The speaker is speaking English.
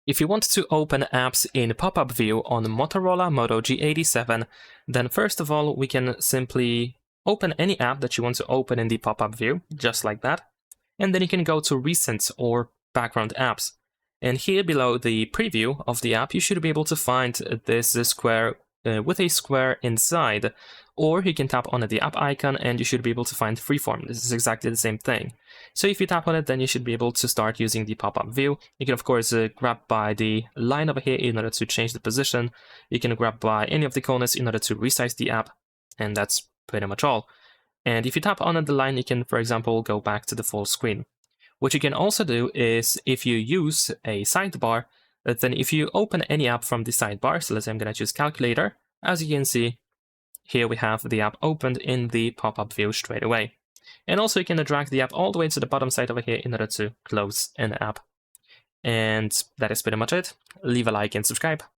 If you want to open apps in pop-up view on Motorola Moto G87, then first of all, we can simply open any app that you want to open in the pop-up view, just like that. And then you can go to Recent or Background Apps. And here below the preview of the app, you should be able to find this square with a square inside. Or you can tap on the app icon and you should be able to find Freeform. This is exactly the same thing. So if you tap on it, then you should be able to start using the pop-up view. You can, of course, grab by the line over here in order to change the position. You can grab by any of the corners in order to resize the app. And that's pretty much all. And if you tap on the line, you can, for example, go back to the full screen. What you can also do is, if you use a sidebar, then if you open any app from the sidebar, so let's say I'm going to choose Calculator, as you can see, here we have the app opened in the pop-up view straight away. And also you can drag the app all the way to the bottom side over here in order to close an app. And that is pretty much it. Leave a like and subscribe.